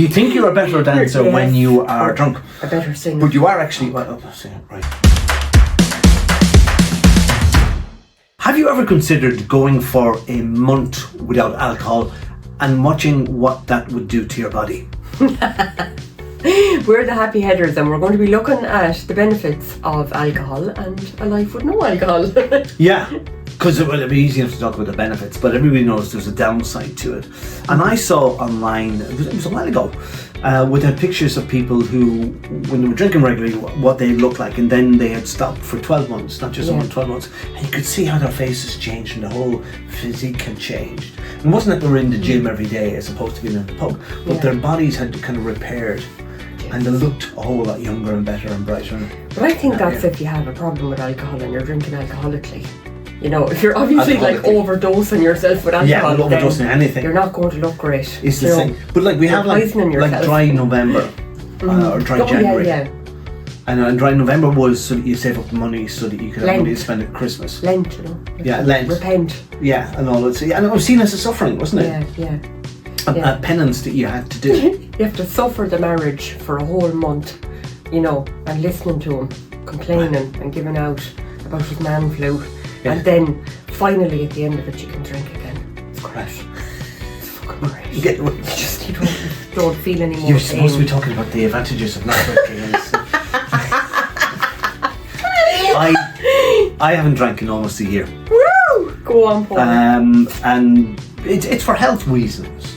You think you're a better dancer when you are drunk. A better singer. But you are actually... Well, right. Have you ever considered going for a month without alcohol and watching what that would do to your body? We're the happy headers, and we're going to be looking at the benefits of alcohol and a life with no alcohol. Yeah, because it'd be easy enough to talk about the benefits, but everybody knows there's a downside to it. And I saw online, it was a while ago, with pictures of people who, when they were drinking regularly, what they looked like, and then they had stopped for 12 months, not just 12 months, and you could see how their faces changed and the whole physique had changed. And it wasn't that they were in the gym every day as opposed to being in the pub, but their bodies had kind of repaired. And they looked a whole lot younger and better and brighter. But I think that's if you have a problem with alcohol and you're drinking alcoholically. You know, if you're obviously like overdosing yourself with alcohol, overdosing anything, you're not going to look great. It's the thing. But like we have like dry November or dry January. Yeah. And dry November was so that you save up money so that you could have money to spend at Christmas. Lent, you know. Lent. Repent. Yeah, and all that. And it was seen as a suffering, wasn't it? Yeah. A penance that you had to do. You have to suffer the marriage for a whole month, you know, and listening to him complaining and giving out about his man flu, and then finally at the end of it you can drink again. It's great. It's fucking great. You don't feel any more You're supposed to be talking about the advantages of not drinking. I haven't drank in almost a year. Woo! Go on, Paul. And it's for health reasons.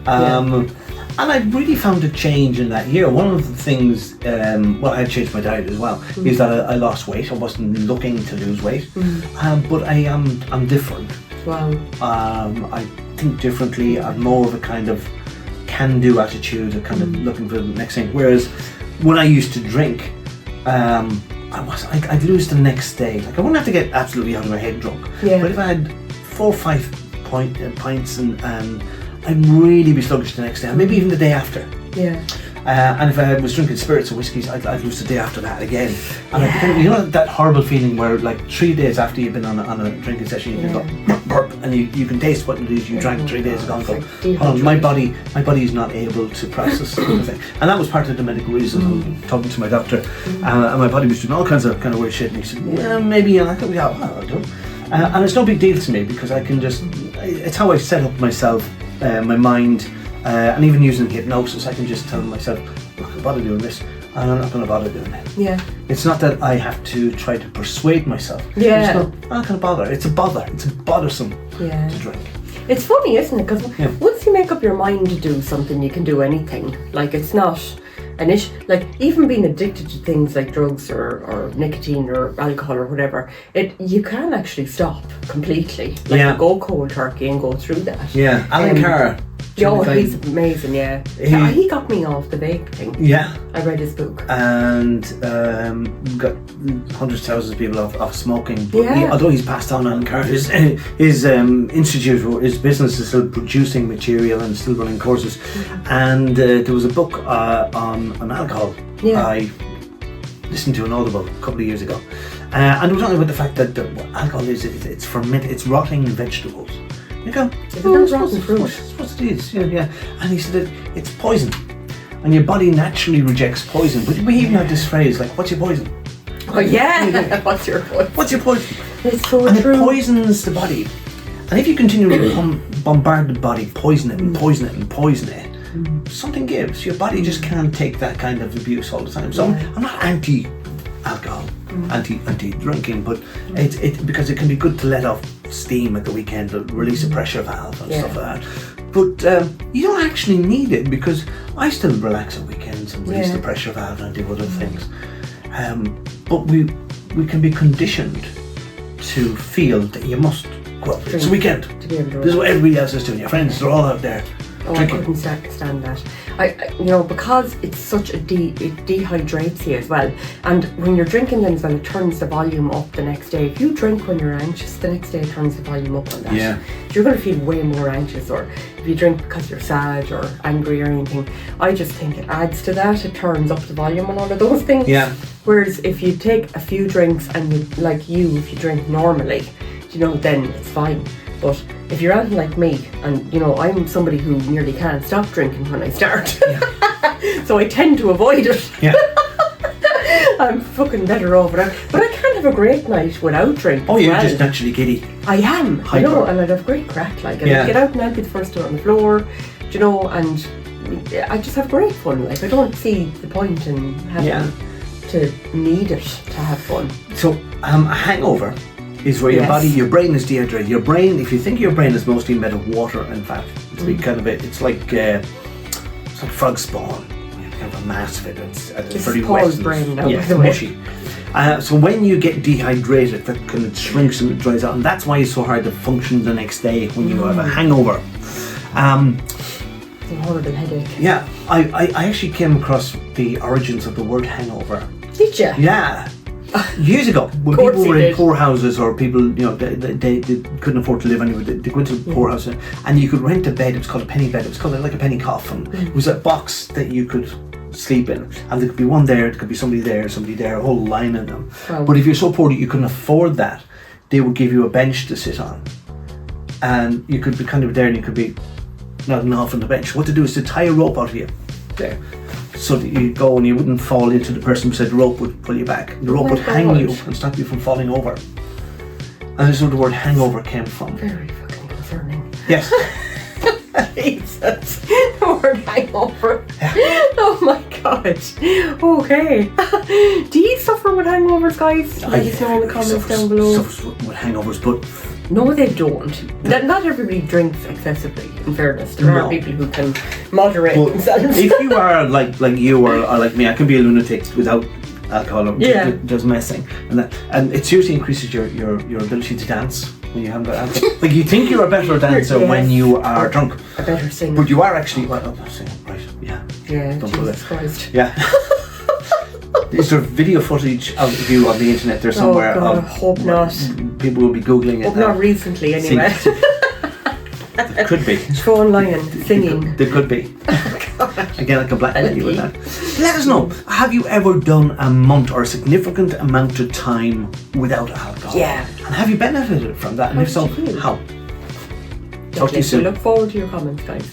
And I've really found a change in that year. One of the things, I changed my diet as well, is that I lost weight. I wasn't looking to lose weight, but I'm different. Wow. I think differently. I'm more of a kind of can-do attitude, a kind of looking for the next thing. Whereas when I used to drink, I'd lose the next day. Like I wouldn't have to get absolutely out of my head drunk, but if I had 4 or 5 pints and I'd really be sluggish the next day, and maybe even the day after. Yeah. And if I was drinking spirits or whiskies, I'd lose the day after that again. And you know that horrible feeling where like 3 days after you've been on a drinking session, you can go burp, and you can taste what it is you drank 3 days ago and go, my body is not able to process anything. And that was part of the medical reasons. I was talking to my doctor, and my body was doing all kinds of weird shit, and he said, maybe you'll have to be out. I'll do. And it's no big deal to me because I can just, it's how I set up myself, my mind, and even using hypnosis, I can just tell myself, look, I'm bother doing this, and I'm not going to bother doing it. Yeah. It's not that I have to try to persuade myself. Yeah. I'm not going to bother. It's a bother. It's bothersome to drink. It's funny, isn't it? Because once you make up your mind to do something, you can do anything. Like it's not an issue. Like even being addicted to things like drugs or nicotine or alcohol or whatever, you can actually stop completely. Like you go cold turkey and go through that. Yeah. Alan Carr. He's amazing, he got me off the vape thing. Yeah. I read his book. And got hundreds of thousands of people off smoking. But although he's passed on Alan Carr, his institute, or his business is still producing material and still running courses. And there was a book on alcohol. Yeah. I listened to an Audible a couple of years ago. And it was talking about the fact that alcohol it's fermented, it's rotting vegetables. You go, rotten fruit. What it is, yeah. And he said that it's poison, and your body naturally rejects poison. But we even have this phrase like, "What's your poison?" Oh yeah, what's your poison? What's your poison? It's so and true. It poisons the body, and if you continue to bombard the body, poison it and poison it and poison it, something gives. Your body just can't take that kind of abuse all the time. So I'm not anti-alcohol, anti-drinking, but it's because it can be good to let off steam at the weekend, to release a pressure valve and stuff like that. But you don't actually need it, because I still relax at weekends and release the pressure valve and do other things. But we can be conditioned to feel that you must go out. It's a weekend. This is what everybody else is doing. Your friends, they're all out there drinking. I couldn't stand that. Because it's such it dehydrates you as well, and when you're drinking then as well, it turns the volume up the next day. If you drink when you're anxious, the next day it turns the volume up on that. Yeah. You're going to feel way more anxious. Or if you drink because you're sad or angry or anything, I just think it adds to that. It turns up the volume on all of those things. Yeah. Whereas if you take a few drinks and if you drink normally, then it's fine. But if you're anything like me, and you know, I'm somebody who nearly can't stop drinking when I start, so I tend to avoid it. Yeah. I'm fucking better over it. But I can have a great night without drinking. Oh, you're just naturally giddy. I am, Hyper. you know, and I'd have great crack, like, and I'd get out and I'd be the first one on the floor, you know, and I just have great fun. Like, I don't see the point in having to need it to have fun. So, a hangover is where your brain is dehydrated. Your brain, if you think your brain is mostly made of water and fat, it's kind of it's like frog spawn. Kind of a mass of it. It's pretty Paul's wet. Brain now, it's mushy. So when you get dehydrated, that kind of shrinks and it dries out, and that's why it's so hard to function the next day when you have a hangover. It's a horrible headache. Yeah, I actually came across the origins of the word hangover. Did you? Yeah. Years ago, when people were in poor houses, or people, you know, they couldn't afford to live anywhere, they went to a poor house, and you could rent a bed. It was called a penny bed. It was called like a penny coffin. It was a box that you could sleep in, and there could be one there, there could be somebody there, a whole line of them. Wow. But if you're so poor that you couldn't afford that, they would give you a bench to sit on, and you could be kind of there, and you could be nodding off on the bench. What to do is to tie a rope out of you there, so that you go and you wouldn't fall into the person beside the rope would pull you back. The rope would hang you and stop you from falling over. And that's where the word hangover came from. Very fucking concerning. Yes. Jesus. The word hangover. Oh my god. Okay. Do you suffer with hangovers, guys? Let us know in the comments down below. Suffers with hangovers, but no, they don't. Not everybody drinks excessively, in fairness. There are people who can moderate themselves. If you are like you or like me, I can be a lunatic without alcohol or just messing, and it seriously increases your ability to dance when you haven't got alcohol. Like, you think you're a better dancer when you are drunk, a better singer, but you are actually right. Jesus Christ. Yeah. Is there video footage of you on the internet there somewhere? Oh God, I hope not. People will be googling it. Hope not recently, anyway. There could be. Siobhan Leijen singing. There could be. Again, I can blackmail you with that. Let us know. Have you ever done a month or a significant amount of time without alcohol? Yeah. And have you benefited from that? And if so, how? Talk to you soon. We look forward to your comments, guys.